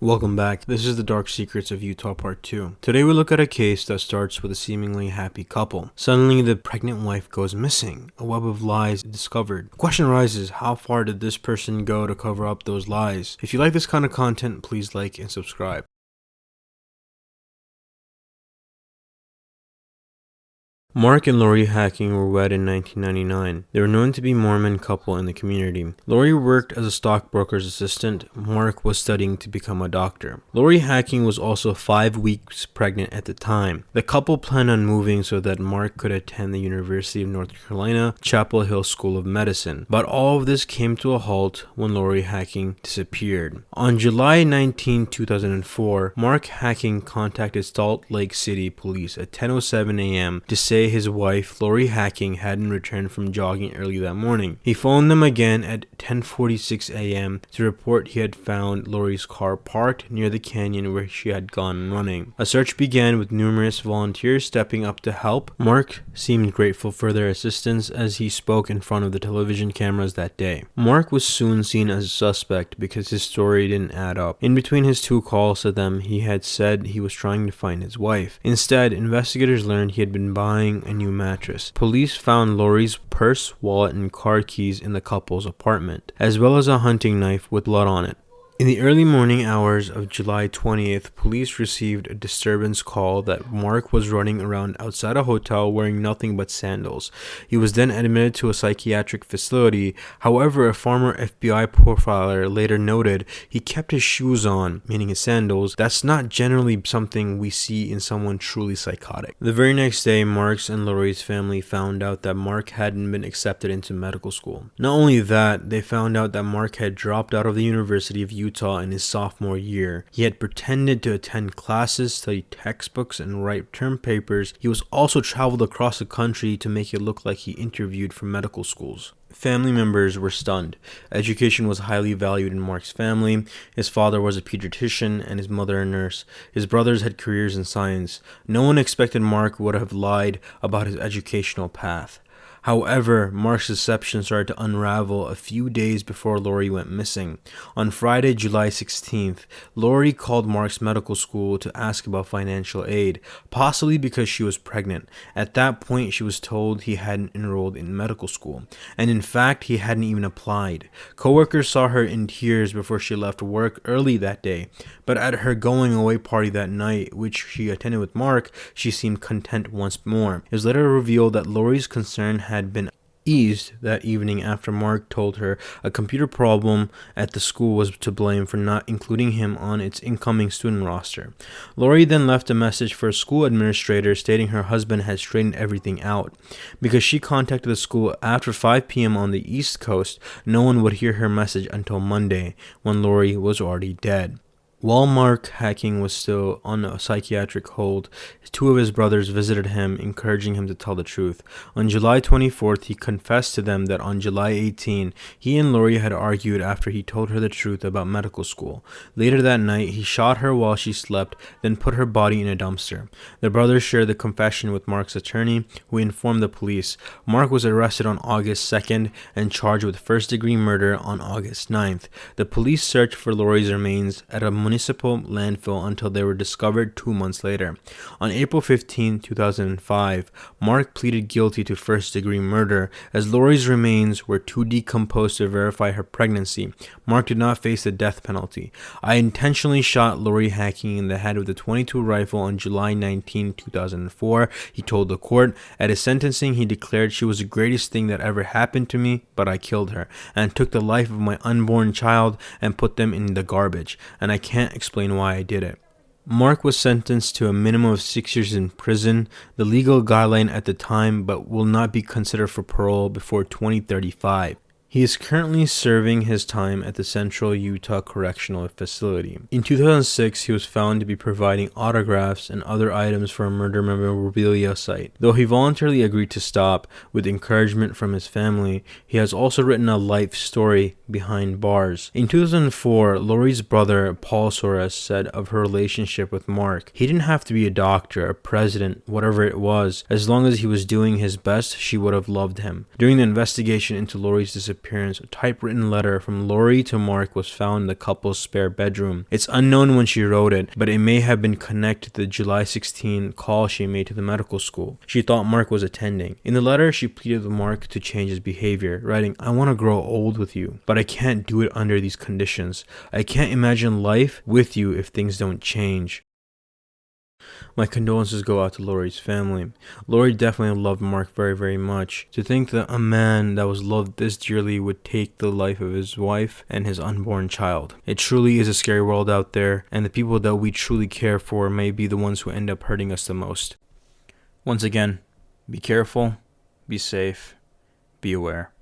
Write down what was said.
Welcome back. This is the Dark Secrets of Utah Part 2. Today we look at a case that starts with a seemingly happy couple. Suddenly the pregnant wife goes missing. A web of lies is discovered. The question arises, how far did this person go to cover up those lies? If you like this kind of content, please like and subscribe. Mark and Lori Hacking were wed in 1999. They were known to be a Mormon couple in the community. Lori worked as a stockbroker's assistant. Mark was studying to become a doctor. Lori Hacking was also 5 weeks pregnant at the time. The couple planned on moving so that Mark could attend the University of North Carolina Chapel Hill School of Medicine. But all of this came to a halt when Lori Hacking disappeared. On July 19, 2004, Mark Hacking contacted Salt Lake City police at 10:07 a.m. to say his wife, Lori Hacking, hadn't returned from jogging early that morning. He phoned them again at 10:46 a.m. to report he had found Lori's car parked near the canyon where she had gone running. A search began with numerous volunteers stepping up to help. Mark seemed grateful for their assistance as he spoke in front of the television cameras that day. Mark was soon seen as a suspect because his story didn't add up. In between his 2 calls to them, he had said he was trying to find his wife. Instead, investigators learned he had been buying a new mattress. Police found Lori's purse, wallet, and car keys in the couple's apartment, as well as a hunting knife with blood on it. In the early morning hours of July 20th, police received a disturbance call that Mark was running around outside a hotel wearing nothing but sandals. He was then admitted to a psychiatric facility. However, a former FBI profiler later noted he kept his shoes on, meaning his sandals. That's not generally something we see in someone truly psychotic. The very next day, Mark's and Lori's family found out that Mark hadn't been accepted into medical school. Not only that, they found out that Mark had dropped out of the University of Utah in his sophomore year. He had pretended to attend classes, study textbooks, and write term papers. He was also traveled across the country to make it look like he interviewed for medical schools. Family members were stunned. Education was highly valued in Mark's family. His father was a pediatrician and his mother a nurse. His brothers had careers in science. No one expected Mark would have lied about his educational path. However, Mark's deception started to unravel a few days before Lori went missing. On Friday, July 16th, Lori called Mark's medical school to ask about financial aid, possibly because she was pregnant. At that point, she was told he hadn't enrolled in medical school, and in fact, he hadn't even applied. Coworkers saw her in tears before she left work early that day, but at her going away party that night, which she attended with Mark, she seemed content once more. It was later revealed that Lori's concern had been eased that evening after Mark told her a computer problem at the school was to blame for not including him on its incoming student roster. Lori then left a message for a school administrator stating her husband had straightened everything out. Because she contacted the school after 5 p.m. on the East Coast, no one would hear her message until Monday, when Lori was already dead. While Mark Hacking was still on a psychiatric hold, 2 of his brothers visited him, encouraging him to tell the truth. On July 24th, he confessed to them that on July 18, he and Lori had argued after he told her the truth about medical school. Later that night, he shot her while she slept, then put her body in a dumpster. The brothers shared the confession with Mark's attorney, who informed the police. Mark was arrested on August 2nd and charged with first-degree murder on August 9th. The police searched for Lori's remains at a municipal landfill until they were discovered 2 months later. On April 15, 2005, Mark pleaded guilty to first-degree murder as Lori's remains were too decomposed to verify her pregnancy. Mark did not face the death penalty. I intentionally shot Lori Hacking in the head with a .22 rifle on July 19, 2004, he told the court. At his sentencing, he declared she was the greatest thing that ever happened to me, but I killed her, and took the life of my unborn child and put them in the garbage, and I can't explain why I did it. Mark was sentenced to a minimum of 6 years in prison, the legal guideline at the time, but will not be considered for parole before 2035. He is currently serving his time at the Central Utah Correctional Facility. In 2006, he was found to be providing autographs and other items for a murder memorabilia site. Though he voluntarily agreed to stop, with encouragement from his family, he has also written a life story behind bars. In 2004, Lori's brother, Paul Soros, said of her relationship with Mark, "He didn't have to be a doctor, a president, whatever it was. As long as he was doing his best, she would have loved him." During the investigation into Lori's disappearance, disappearance, a typewritten letter from Lori to Mark was found in the couple's spare bedroom. It's unknown when she wrote it, but it may have been connected to the July 16 call she made to the medical school. She thought Mark was attending. In the letter, she pleaded with Mark to change his behavior, writing, "I want to grow old with you, but I can't do it under these conditions. I can't imagine life with you if things don't change." My condolences go out to Lori's family. Lori definitely loved Mark very, very much. To think that a man that was loved this dearly would take the life of his wife and his unborn child. It truly is a scary world out there, and the people that we truly care for may be the ones who end up hurting us the most. Once again, be careful, be safe, be aware.